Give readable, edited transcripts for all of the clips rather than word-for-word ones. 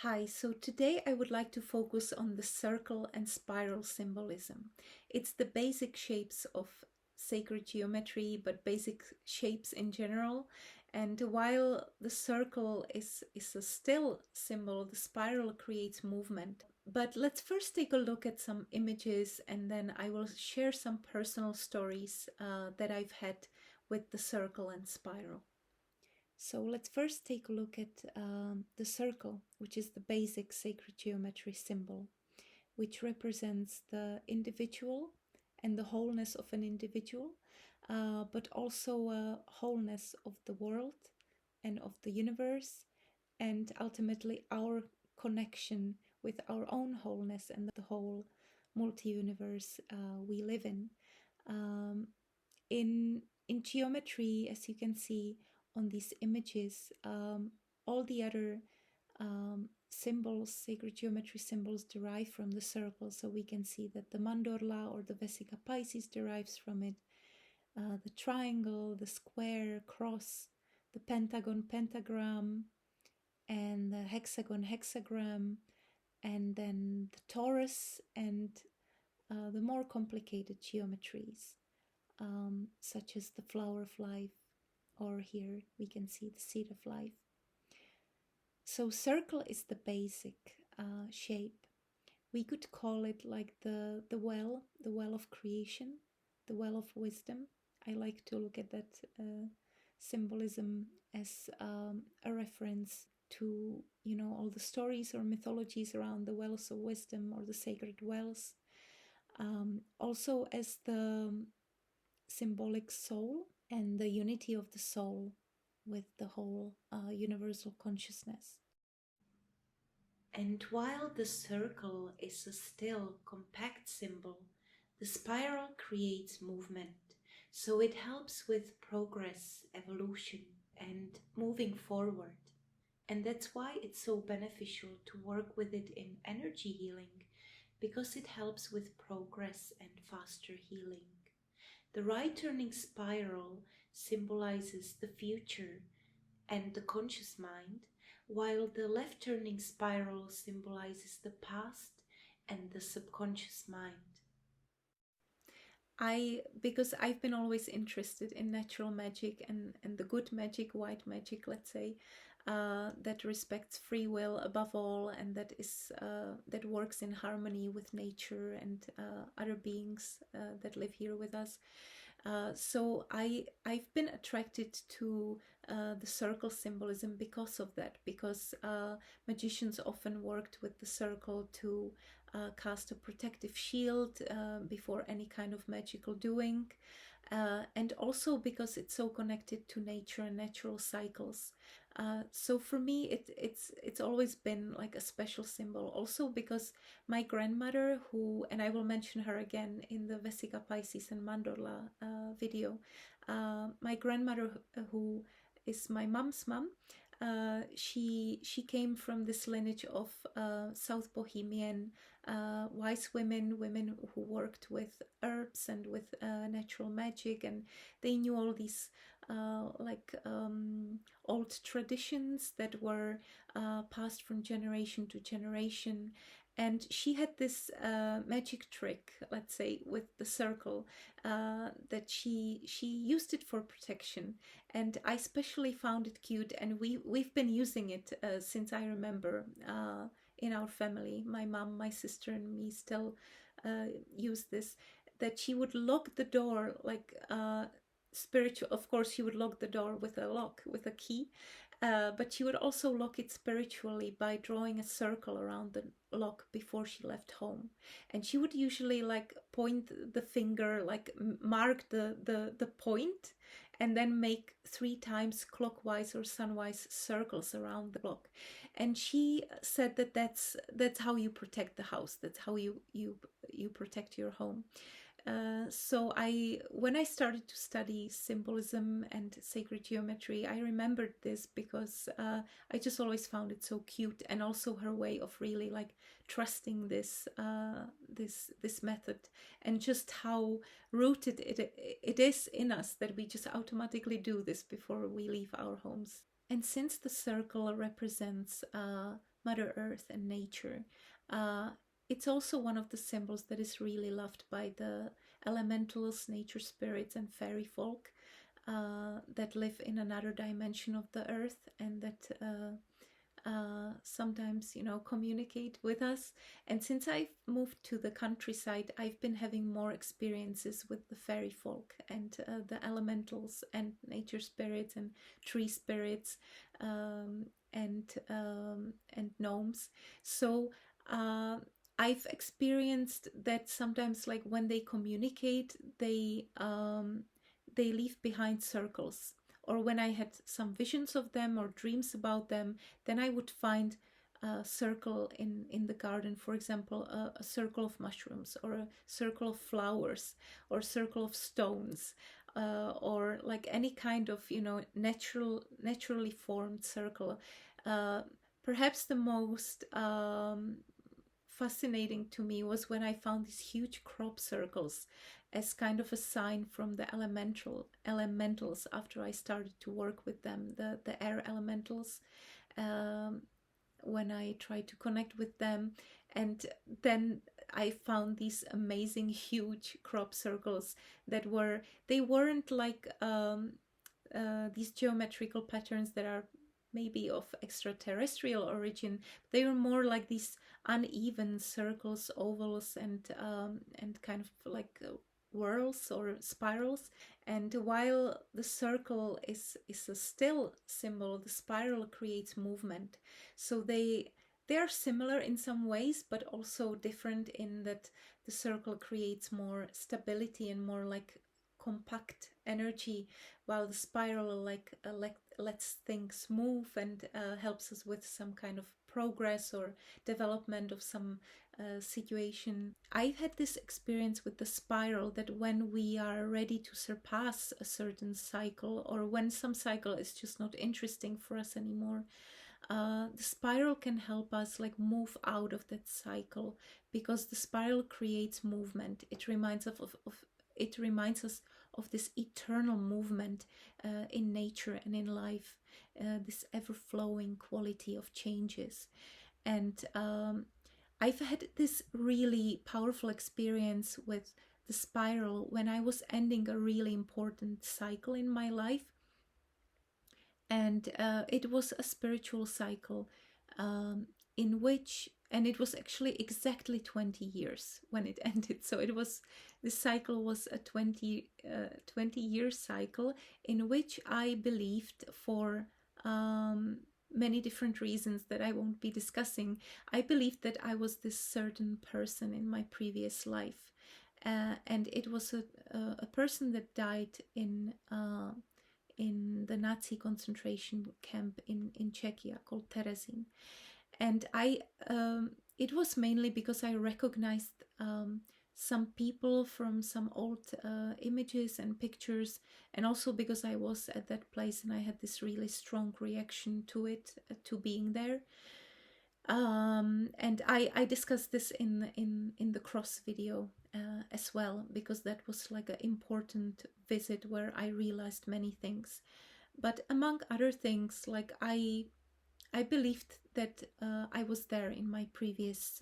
Hi, so today I would like to focus on the circle and spiral symbolism. It's the basic shapes of sacred geometry, but basic shapes in general. And while the circle is a still symbol, the spiral creates movement. But let's first take a look at some images, and then I will share some personal stories that I've had with the circle and spiral. So let's first take a look at the circle, which is the basic sacred geometry symbol, which represents the individual and the wholeness of an individual, but also a wholeness of the world and of the universe, and ultimately our connection with our own wholeness and the whole multi-universe we live in. Um, in geometry, as you can see on these images, all the other symbols, sacred geometry symbols, derive from the circle. So we can see that the mandorla or the vesica Piscis derives from it, the triangle, the square, cross, the pentagon, pentagram, and the hexagon, hexagram, and then the torus, and the more complicated geometries, such as the flower of life, or here we can see the seed of life. So circle is the basic shape. We could call it like the well of creation, the well of wisdom. I like to look at that symbolism as a reference to, you know, all the stories or mythologies around the wells of wisdom or the sacred wells. Also as the symbolic soul and the unity of the soul with the whole universal consciousness. And while the circle is a still, compact symbol, the spiral creates movement. So it helps with progress, evolution, and moving forward. And that's why it's so beneficial to work with it in energy healing, because it helps with progress and faster healing. The right turning spiral symbolizes the future and the conscious mind, while the left turning spiral symbolizes the past and the subconscious mind. Because I've been always interested in natural magic and the good magic, white magic, let's say, that respects free will above all, and that works in harmony with nature and other beings that live here with us. So I've been attracted to the circle symbolism because of that, because magicians often worked with the circle to cast a protective shield before any kind of magical doing, and also because it's so connected to nature and natural cycles. So for me, it's always been like a special symbol. Also because my grandmother, and I will mention her again in the Vesica Piscis and Mandorla video, my grandmother, who is my mom's mom, she came from this lineage of South Bohemian wise women who worked with herbs and with natural magic, and they knew all these old traditions that were passed from generation to generation. And she had this magic trick, let's say, with the circle, that she used it for protection, and I especially found it cute. And we've been using it since I remember in our family. My mom, my sister, and me still use this. That she would lock the door like spiritual. Of course, she would lock the door with a lock, with a key. But she would also lock it spiritually by drawing a circle around the lock before she left home. And she would usually like point the finger, like mark the point, and then make 3 times clockwise or sunwise circles around the lock. And she said that that's how you protect the house. That's how you protect your home. So when I started to study symbolism and sacred geometry, I remembered this because I just always found it so cute, and also her way of really like trusting this method, and just how rooted it is in us that we just automatically do this before we leave our homes. And since the circle represents Mother Earth and nature. Uh, it's also one of the symbols that is really loved by the elementals, nature spirits, and fairy folk that live in another dimension of the earth and that sometimes, communicate with us. And since I've moved to the countryside, I've been having more experiences with the fairy folk and the elementals and nature spirits and tree spirits and gnomes. So uh, I've experienced that sometimes, like when they communicate, they leave behind circles. Or when I had some visions of them or dreams about them, then I would find a circle in the garden, for example, a circle of mushrooms or a circle of flowers or a circle of stones, or like any kind of naturally formed circle. Uh, Perhaps the most fascinating to me was when I found these huge crop circles as kind of a sign from the elementals after I started to work with them, the air elementals, um, when I tried to connect with them. And then I found these amazing huge crop circles that they weren't like these geometrical patterns that are maybe of extraterrestrial origin. They were more like these uneven circles, ovals, and kind of like whirls or spirals. And while the circle is a still symbol, the spiral creates movement. So they are similar in some ways, but also different in that the circle creates more stability and more like compact energy, while the spiral lets things move and helps us with some kind of progress or development of some situation. I've had this experience with the spiral that when we are ready to surpass a certain cycle, or when some cycle is just not interesting for us anymore, the spiral can help us like move out of that cycle, because the spiral creates movement. It reminds us of this eternal movement in nature and in life, this ever flowing quality of changes. And I've had this really powerful experience with the spiral when I was ending a really important cycle in my life. And it was a spiritual cycle in which, and it was actually exactly 20 years when it ended. So this cycle was a 20-year cycle in which I believed, for many different reasons that I won't be discussing, I believed that I was this certain person in my previous life. And it was a person that died in the Nazi concentration camp in Czechia called Terezin. And it was mainly because I recognized some people from some old images and pictures, and also because I was at that place and I had this really strong reaction to it, to being there. And I discussed this in the cross video as well, because that was like an important visit where I realized many things. But among other things, like I believed that I was there in my previous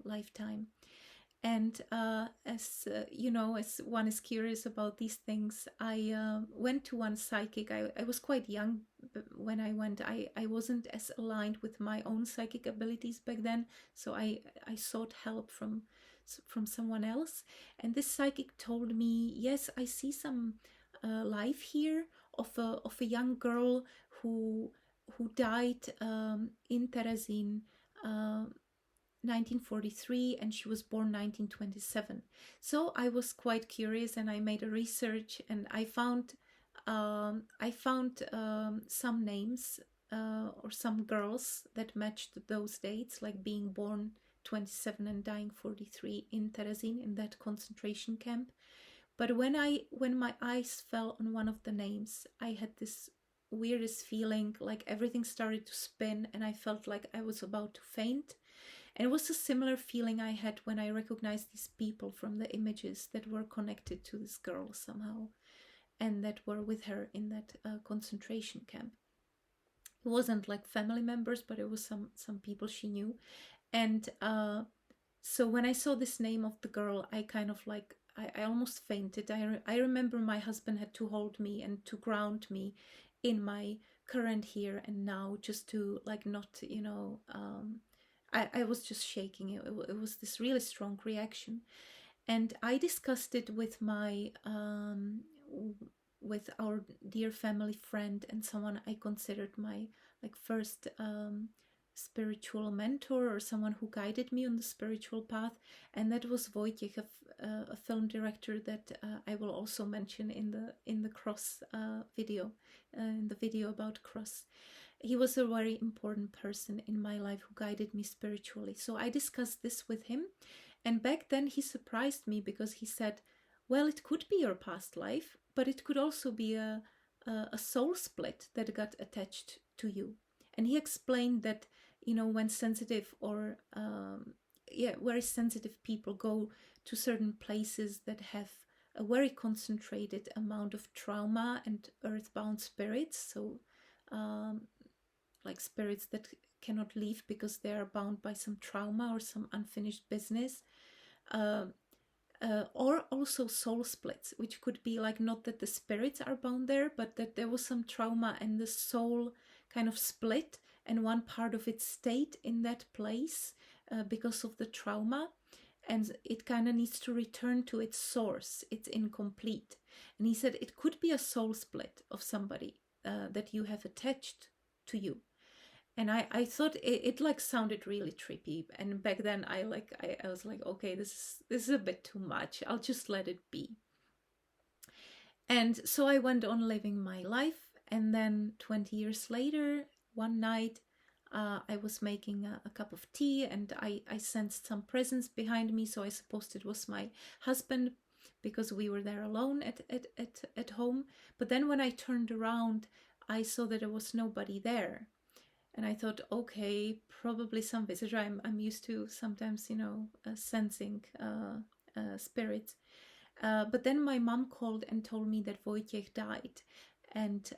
lifetime. And as one is curious about these things, I went to one psychic. I was quite young when I went. I wasn't as aligned with my own psychic abilities back then, so I sought help from someone else. And this psychic told me, yes, I see some life here of a young girl who died in Terezin, 1943, and she was born 1927. So I was quite curious and I made a research, and I found some names or some girls that matched those dates, like being born 27 and dying 43 in Terezin, in that concentration camp. But when my eyes fell on one of the names, I had this weirdest feeling, like everything started to spin and I felt like I was about to faint. And it was a similar feeling I had when I recognized these people from the images that were connected to this girl somehow, and that were with her in that concentration camp. It wasn't like family members, but it was some people she knew. And so when I saw this name of the girl, I kind of like I almost fainted. I remember my husband had to hold me and to ground me in my current here and now, just to like not, I was just shaking. It was this really strong reaction. And I discussed it with my with our dear family friend and someone I considered my like first spiritual mentor, or someone who guided me on the spiritual path, and that was Wojciech, a film director that I will also mention in the cross video, in the video about cross. He was a very important person in my life who guided me spiritually. So I discussed this with him, and back then he surprised me because he said, well, it could be your past life, but it could also be a soul split that got attached to you. And he explained that, when sensitive or very sensitive people go to certain places that have a very concentrated amount of trauma and earthbound spirits, so um, like spirits that cannot leave because they are bound by some trauma or some unfinished business. Uh, or also soul splits, which could be like not that the spirits are bound there, but that there was some trauma and the soul kind of split, and one part of it stayed in that place because of the trauma, and it kind of needs to return to its source. It's incomplete. And he said it could be a soul split of somebody that you have attached to you. And I thought it like sounded really trippy, and back then I was like, okay, this is a bit too much, I'll just let it be. And so I went on living my life, and then 20 years later, one night, I was making a cup of tea, and I sensed some presence behind me, so I supposed it was my husband because we were there alone at home. But then when I turned around, I saw that there was nobody there. And I thought, okay, probably some visitor. I'm used to sometimes, sensing spirits. But then my mom called and told me that Wojciech died, and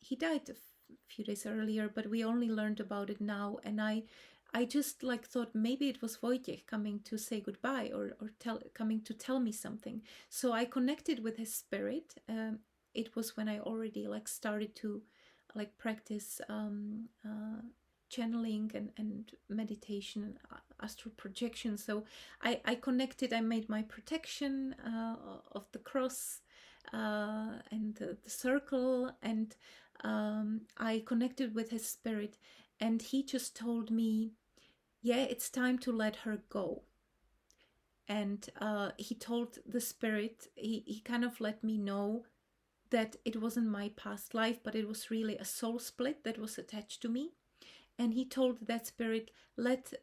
he died a few days earlier. But we only learned about it now, and I just like thought maybe it was Wojciech coming to say goodbye, or coming to tell me something. So I connected with his spirit. It was when I already like started to like practice channeling and meditation and astral projection. So I connected, I made my protection of the cross and the circle, and I connected with his spirit, and he just told me, yeah, it's time to let her go. And he told the spirit, he kind of let me know that it wasn't my past life, but it was really a soul split that was attached to me. And he told that spirit, let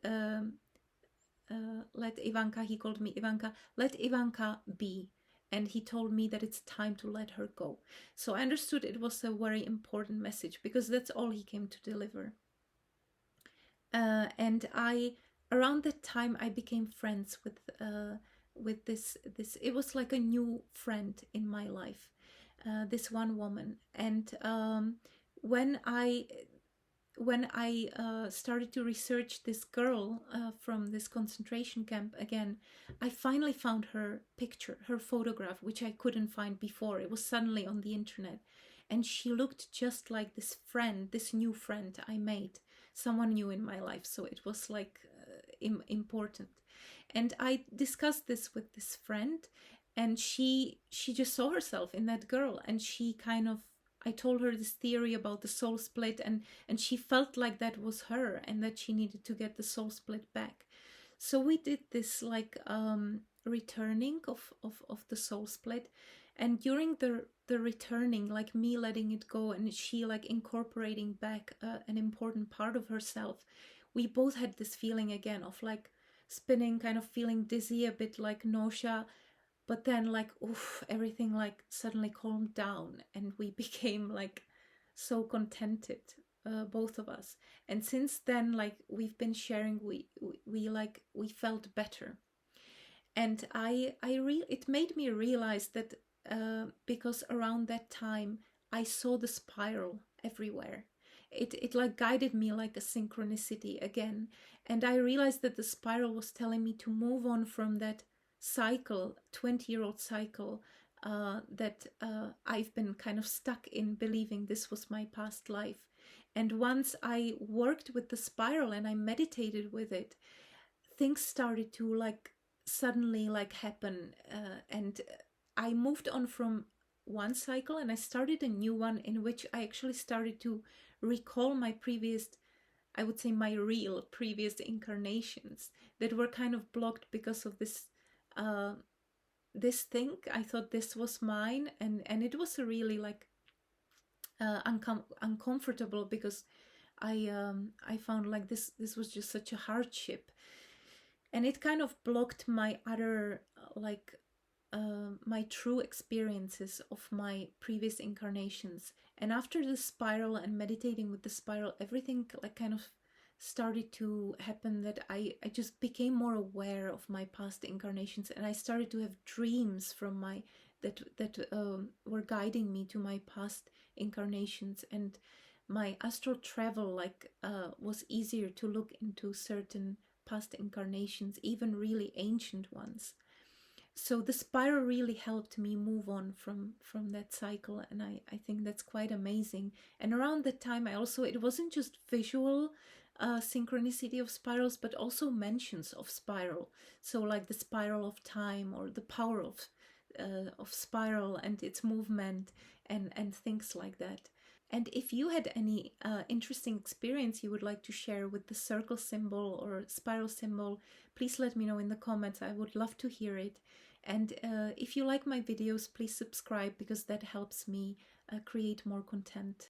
Ivanka, he called me Ivanka, let Ivanka be. And he told me that it's time to let her go. So I understood it was a very important message, because that's all he came to deliver. And around that time, I became friends with this. It was like a new friend in my life. This one woman, and when I started to research this girl from this concentration camp again, I finally found her picture, her photograph, which I couldn't find before. It was suddenly on the internet, and she looked just like this friend, this new friend I made, someone new in my life. So it was like important. And I discussed this with this friend, and she just saw herself in that girl, and she kind of, I told her this theory about the soul split, and she felt like that was her, and that she needed to get the soul split back. So we did this like returning of the soul split, and during the returning, like me letting it go and she like incorporating back an important part of herself, we both had this feeling again of like spinning, kind of feeling dizzy, a bit like nausea, but then like oof, everything like suddenly calmed down, and we became like so contented, both of us. And since then, like we've been sharing, we felt better. And it made me realize that because around that time I saw the spiral everywhere. it like guided me like a synchronicity again. And I realized that the spiral was telling me to move on from that cycle, 20-year-old cycle, that I've been kind of stuck in, believing this was my past life. And once I worked with the spiral and I meditated with it, things started to like suddenly like happen, and I moved on from one cycle and I started a new one in which I actually started to recall my previous, I would say my real previous incarnations that were kind of blocked because of this uh this thing. I thought this was mine, and it was a really like uncomfortable, because I found like this was just such a hardship, and it kind of blocked my other like my true experiences of my previous incarnations. And after the spiral and meditating with the spiral, everything like kind of started to happen, that I just became more aware of my past incarnations, and I started to have dreams from my that were guiding me to my past incarnations. And my astral travel like was easier to look into certain past incarnations, even really ancient ones. So the spiral really helped me move on from that cycle, and I think that's quite amazing. And around that time, I also, it wasn't just visual synchronicity of spirals, but also mentions of spiral. So like the spiral of time, or the power of spiral and its movement, and things like that. And if you had any interesting experience you would like to share with the circle symbol or spiral symbol, please let me know in the comments. I would love to hear it. And if you like my videos, please subscribe, because that helps me create more content.